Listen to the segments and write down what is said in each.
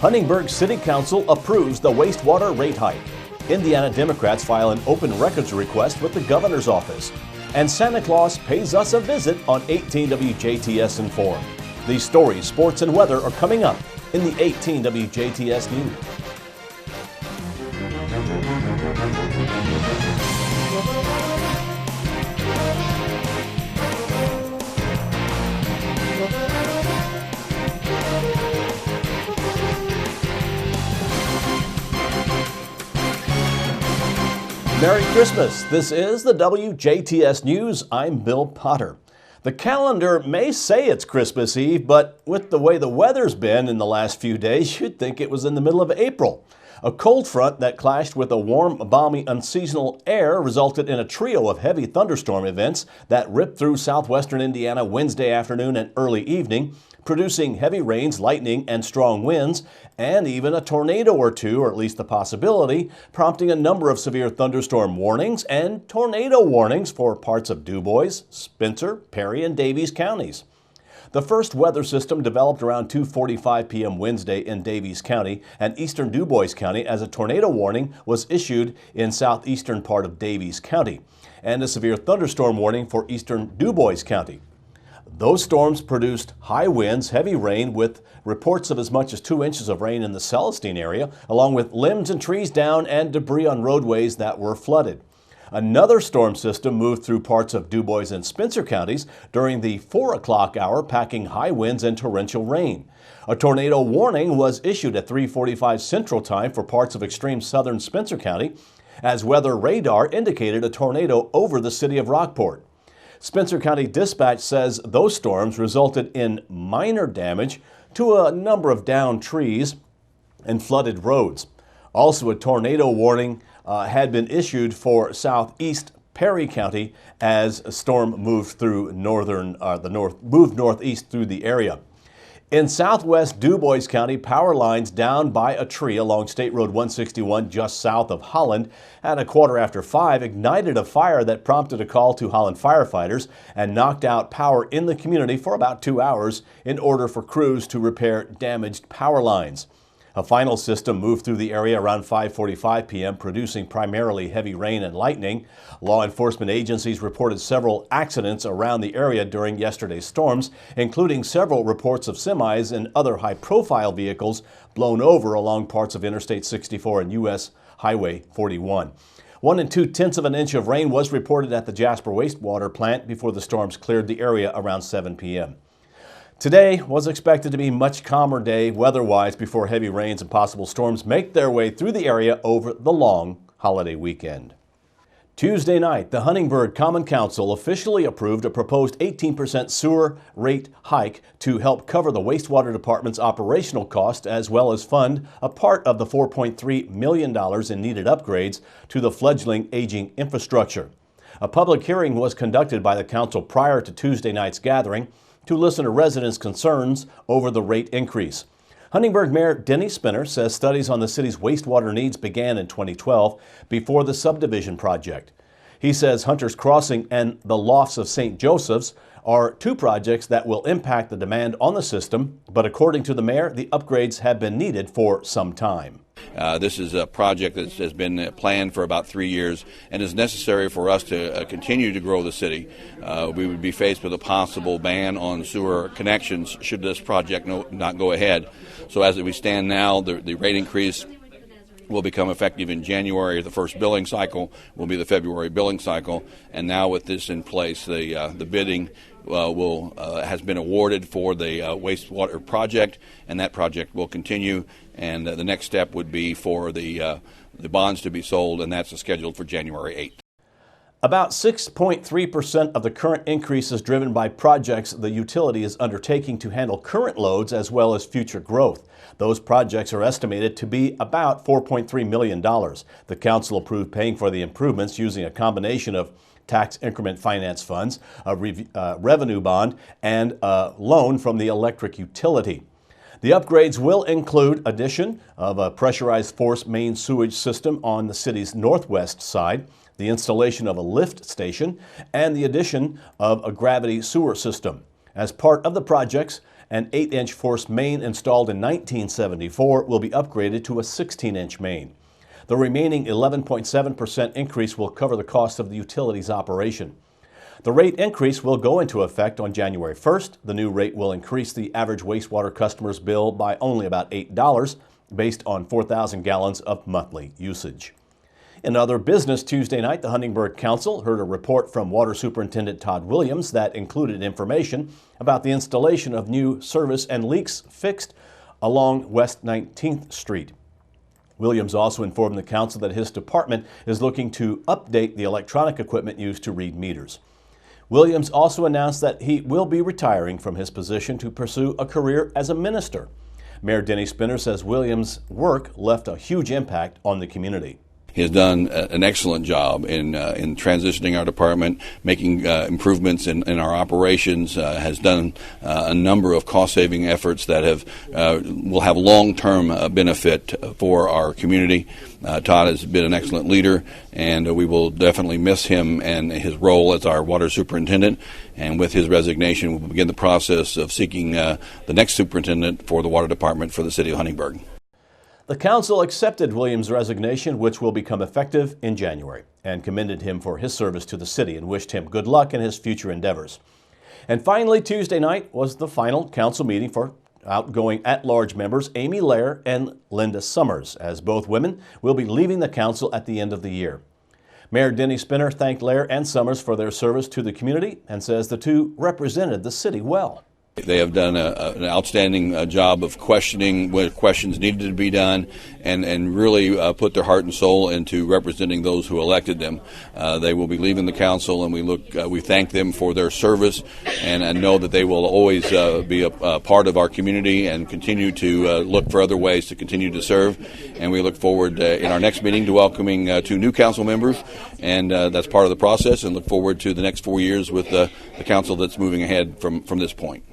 Huntingburg City Council approves the wastewater rate hike. Indiana Democrats file an open records request with the governor's office. And Santa Claus pays us a visit on 18 WJTS Inform. These stories, sports, and weather are coming up in the 18 WJTS News. Merry Christmas. This is the WJTS News. I'm Bill Potter. The calendar may say it's Christmas Eve, but with the way the weather's been in the last few days, you'd think it was in the middle of April. A cold front that clashed with a warm, balmy, unseasonal air resulted in a trio of heavy thunderstorm events that ripped through southwestern Indiana Wednesday afternoon and early evening, producing heavy rains, lightning, and strong winds, and even a tornado or two, or at least the possibility, prompting a number of severe thunderstorm warnings and tornado warnings for parts of DuBois, Spencer, Perry, and Daviess counties. The first weather system developed around 2:45 p.m. Wednesday in Daviess County and eastern DuBois County as a tornado warning was issued in southeastern part of Daviess County, and a severe thunderstorm warning for eastern DuBois County. Those storms produced high winds, heavy rain, with reports of as much as 2 inches of rain in the Celestine area, along with limbs and trees down and debris on roadways that were flooded. Another storm system moved through parts of DuBois and Spencer counties during the 4 o'clock hour, packing high winds and torrential rain. A tornado warning was issued at 3:45 Central Time for parts of extreme southern Spencer County, as weather radar indicated a tornado over the city of Rockport. Spencer County Dispatch says those storms resulted in minor damage to a number of downed trees and flooded roads. Also, a tornado warning had been issued for southeast Perry County as a storm moved through northeast through the area. In southwest DuBois County, power lines down by a tree along State Road 161 just south of Holland at 5:15 ignited a fire that prompted a call to Holland firefighters and knocked out power in the community for about 2 hours in order for crews to repair damaged power lines. A final system moved through the area around 5:45 p.m., producing primarily heavy rain and lightning. Law enforcement agencies reported several accidents around the area during yesterday's storms, including several reports of semis and other high-profile vehicles blown over along parts of Interstate 64 and U.S. Highway 41. 1 2/10 of an inch of rain was reported at the Jasper wastewater plant before the storms cleared the area around 7 p.m. Today was expected to be a much calmer day weather-wise before heavy rains and possible storms make their way through the area over the long holiday weekend. Tuesday night, the Huntingburg Common Council officially approved a proposed 18% sewer rate hike to help cover the wastewater department's operational cost, as well as fund a part of the $4.3 million in needed upgrades to the fledgling aging infrastructure. A public hearing was conducted by the council prior to Tuesday night's gathering to listen to residents' concerns over the rate increase. Huntingburg Mayor Denny Spinner says studies on the city's wastewater needs began in 2012 before the subdivision project. He says Hunter's Crossing and the Lofts of St. Joseph's are two projects that will impact the demand on the system, but according to the mayor, the upgrades have been needed for some time. This is a project that has been planned for about 3 years and is necessary for us to continue to grow the city. We would be faced with a possible ban on sewer connections should this project not go ahead. So as we stand now, the rate increase will become effective in January. The first billing cycle will be the February billing cycle, and now with this in place, the bidding has been awarded for the wastewater project, and that project will continue. And the next step would be for the bonds to be sold, and that's scheduled for January 8th. About 6.3% of the current increase is driven by projects the utility is undertaking to handle current loads as well as future growth. Those projects are estimated to be about $4.3 million. The council approved paying for the improvements using a combination of tax increment finance funds, a revenue bond, and a loan from the electric utility. The upgrades will include addition of a pressurized force main sewage system on the city's northwest side, the installation of a lift station, and the addition of a gravity sewer system. As part of the projects, An 8-inch forced main installed in 1974 will be upgraded to a 16-inch main. The remaining 11.7% increase will cover the cost of the utility's operation. The rate increase will go into effect on January 1st. The new rate will increase the average wastewater customer's bill by only about $8 based on 4,000 gallons of monthly usage. In other business, Tuesday night, the Huntingburg Council heard a report from Water Superintendent Todd Williams that included information about the installation of new service and leaks fixed along West 19th Street. Williams also informed the council that his department is looking to update the electronic equipment used to read meters. Williams also announced that he will be retiring from his position to pursue a career as a minister. Mayor Denny Spinner says Williams' work left a huge impact on the community. He has done an excellent job in transitioning our department, making improvements in our operations, has done a number of cost-saving efforts that will have long-term benefit for our community. Todd has been an excellent leader, and we will definitely miss him and his role as our water superintendent. And with his resignation, we'll begin the process of seeking the next superintendent for the water department for the city of Huntingburg. The council accepted Williams' resignation, which will become effective in January, and commended him for his service to the city and wished him good luck in his future endeavors. And finally, Tuesday night was the final council meeting for outgoing at-large members Amy Lair and Linda Summers, as both women will be leaving the council at the end of the year. Mayor Denny Spinner thanked Lair and Summers for their service to the community and says the two represented the city well. They have done an outstanding job of questioning what questions needed to be done and really put their heart and soul into representing those who elected them. They will be leaving the council, and we thank them for their service and know that they will always be a part of our community and continue to look for other ways to continue to serve. And we look forward in our next meeting to welcoming two new council members, and that's part of the process, and look forward to the next 4 years with the council that's moving ahead from this point.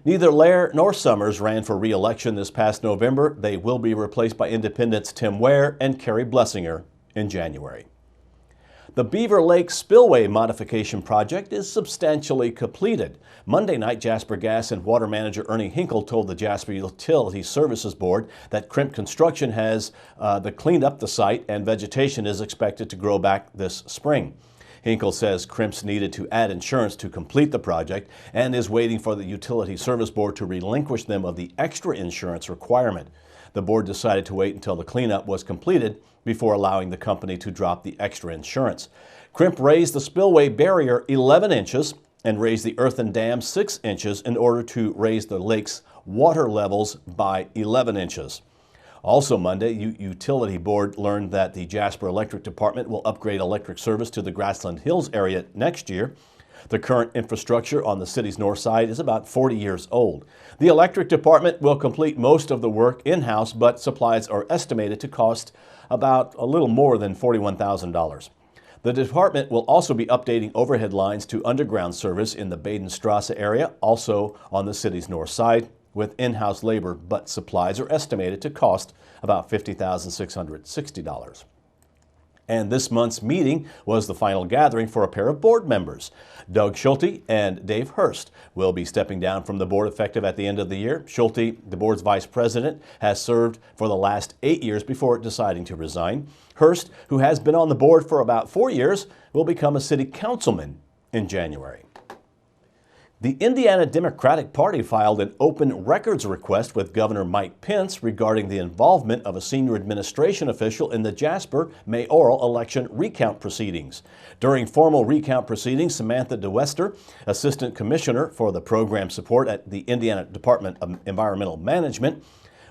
Neither Lair nor Summers ran for re-election this past November. They will be replaced by independents Tim Ware and Carrie Blessinger in January. The Beaver Lake Spillway Modification Project is substantially completed. Monday night, Jasper Gas and Water Manager Ernie Hinkle told the Jasper Utility Services Board that Crimp Construction has cleaned up the site and vegetation is expected to grow back this spring. Hinkle says Crimp's needed to add insurance to complete the project and is waiting for the Utility Service Board to relinquish them of the extra insurance requirement. The board decided to wait until the cleanup was completed before allowing the company to drop the extra insurance. Crimp raised the spillway barrier 11 inches and raised the earthen dam 6 inches in order to raise the lake's water levels by 11 inches. Also Monday, Utility Board learned that the Jasper Electric Department will upgrade electric service to the Grassland Hills area next year. The current infrastructure on the city's north side is about 40 years old. The electric department will complete most of the work in-house, but supplies are estimated to cost about a little more than $41,000. The department will also be updating overhead lines to underground service in the Badenstrasse area, also on the city's north side, with in-house labor, but supplies are estimated to cost about $50,660. And this month's meeting was the final gathering for a pair of board members. Doug Schulte and Dave Hurst will be stepping down from the board effective at the end of the year. Schulte, the board's vice president, has served for the last 8 years before deciding to resign. Hurst, who has been on the board for about 4 years, will become a city councilman in January. The Indiana Democratic Party filed an open records request with Governor Mike Pence regarding the involvement of a senior administration official in the Jasper mayoral election recount proceedings. During formal recount proceedings, Samantha DeWester, Assistant Commissioner for the Program Support at the Indiana Department of Environmental Management,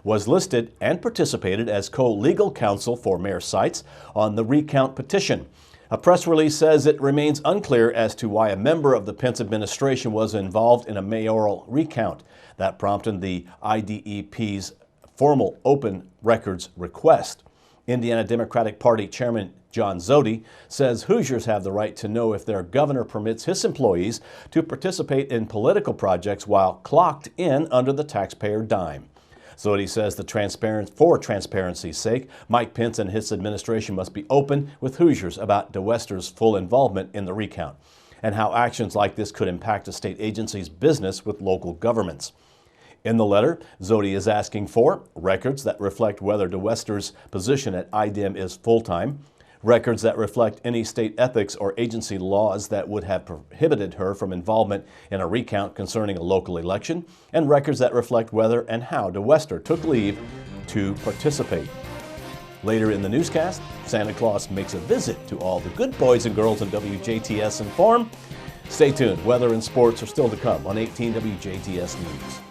was listed and participated as co-legal counsel for Mayor Seitz on the recount petition. A press release says it remains unclear as to why a member of the Pence administration was involved in a mayoral recount. That prompted the IDEP's formal open records request. Indiana Democratic Party Chairman John Zodi says Hoosiers have the right to know if their governor permits his employees to participate in political projects while clocked in under the taxpayer dime. Zodi says for transparency's sake, Mike Pence and his administration must be open with Hoosiers about DeWester's full involvement in the recount. and how actions like this could impact a state agency's business with local governments. In the letter, Zodi is asking for records that reflect whether DeWester's position at IDEM is full-time, records that reflect any state ethics or agency laws that would have prohibited her from involvement in a recount concerning a local election, and records that reflect whether and how DeWester took leave to participate. Later in the newscast, Santa Claus makes a visit to all the good boys and girls in WJTS Inform. Stay tuned. Weather and sports are still to come on 18 WJTS News.